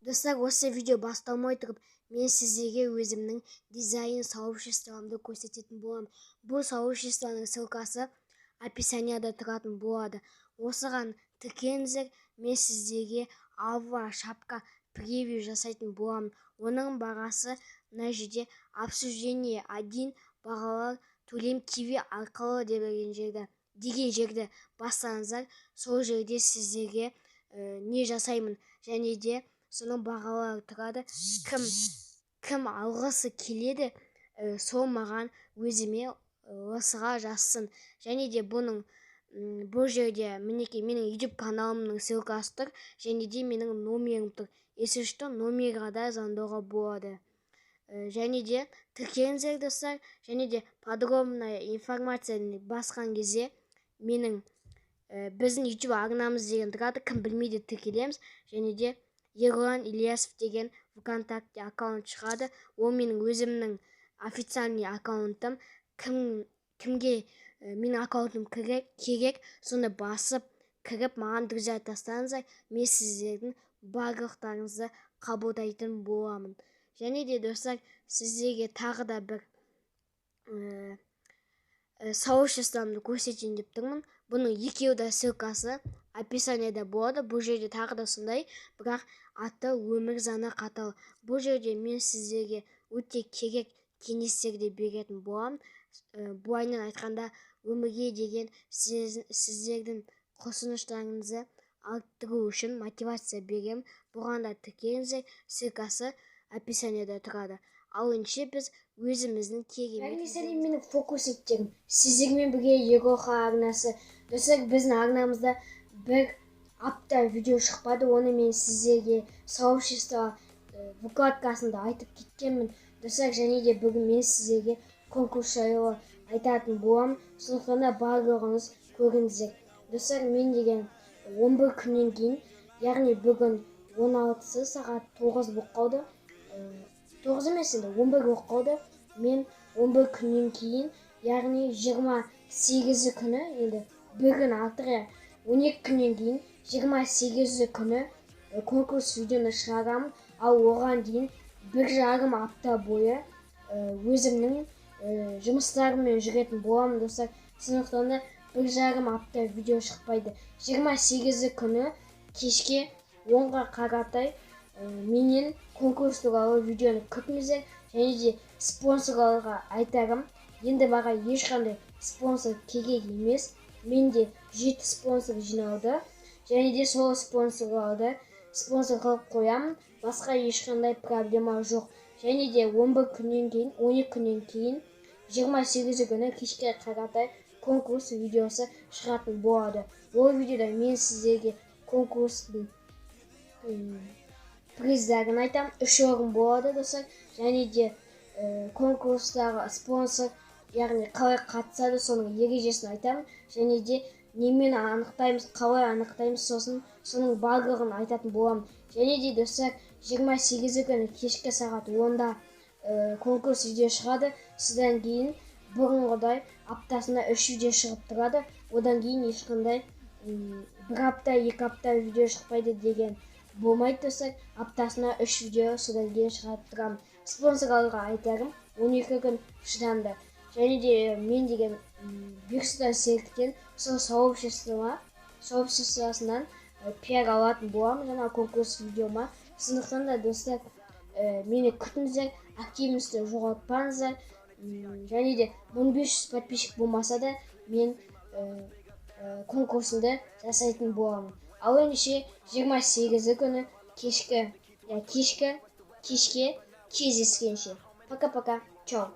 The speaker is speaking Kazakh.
Достар, осы видео басталмай тұрып, мен сіздерге өзімнің дизайн сообществомды көрсететін боламын. Бұл сообществоның ссылкасы описанияда тұратын болады. Осыған тіркеліңіздер, мен сіздерге алва шапка превью жасайтын боламын. Оның бағасы мына жерде обсуждение 1 бағалар төлем киви арқылы деген жерді бассаңыздар, сол жерде сіздерге не жасаймын және де соның бағалары тұрады. Кім алғысы келеді, сол маған өзіме осыға жазсын. Және де бұл жерде мінекей менің YouTube каналымның ссылкасы тұр, және де менің номерім тұр. Если что, номерға да звондауға болады. Және де тіркеліңіздер достар, және де подробная информацияны басқан кезде біздің YouTube арнамыз деген тұрады, кім білмейді тіркелеміз. Және де Ерлан Ильясов деген ВКонтакте аккаунт шығады. Ол менің өзімнің официальный аккаунтым. Кімге менің аккаунтым керек, соны басып кіріп маған друзья тастаңыздар. Мен сіздердің барлықтарыңызды қабылдайтын боламын. Және де достар, сіздерге тағы да бір сообществомды көрсетейін деп тұрмын. Бұның екеуі де ссылкасы описанияда болады. Бұл жерде тағы да сондай, бірақ аты өмір заңы қатал. Бұл жерде мен сіздерге өте керек кеңестерді беретін боламын. Былайынан айтқанда, өмірге деген сіздердің құлшыныштарыңызды арттыру үшін мотивация беремін. Бұған да тіркеліңіздер, ссылкасы описанияда тұрады. Ал ендеше біз өзіміздің керемет. Сәлем менің фокусниктерім. Сіздермен бірге Ероха арнасы. Достар, біздің арнамызда бір апта видео шықпады. Оны мен сіздерге сообщество вкладкасында айтып кеткенмін. Достар, және де бүгін мен сіздерге конкурс жайлы айтатын боламын. Сондықтан да барлығыңыз көріңіздер. Достар, мен деген 11 күннен кейін, яғни бүгін 16 сағат 9 болып қалды. 9 емес енді 11 болып қалды. Мен 11 күннен кейін, яғни 28 күні, енді бір күн артық, 12 күннен кейін 28 күні конкурс видеоны шығарамын. Ал оған дейін 1,5 апта бойы өзімнің жұмыстарыммен жүретін боламын достар. Сондықтан да 1,5 апта видео шықпайды. 28 күні кешке 10-ға қаратай менен конкурс туралы видеоны күтіңіздер. Және де спонсорларға айтарым, енді маған ешқандай спонсор керек емес. Менде 7 спонсор жиналды. Және де сол спонсорларды спонсор қылып қоямын. Басқа ешқандай проблема жоқ. Және де 11 күннен кейін, 12 күннен кейін 28 күні кешке қаратай конкурс видеосы шығатын болады. Ол видеода мен сіздерге конкурстың приздарын айтам. 3 орын болады достар. Және де конкурстағы спонсор, яғни қалай қатысады, соның ережесін айтамын. Және де немен анықтаймыз, қалай анықтаймыз, соның барлығын айтатын боламын. Және де достар, 28 күні кешкі сағат 10-да конкурс видео шығады. Содан кейін бұрынғыдай аптасында 3 видео шығып тұрады. Одан кейін ешқандай 1 апта, 2 апта видео шықпайды деген болмайды достар. Аптасына 3 видео содан кейін шығарып тұрамын. Спонсорларға айтарым, 12 күн шыдаңдар. Және де мен деген Бексұлтан Серіктен сол сообществосынан пиар алатын боламын жаңа конкурс видеома. Сондықтан да достар, мені күтіңіздер, активностьті жоғалтпаңыздар. Және де 1500 подписчик болмаса да мен конкурсымды жасайтын боламын. Ал ендеше 28 күні кешке кездескенше. Пока-пока. Чао.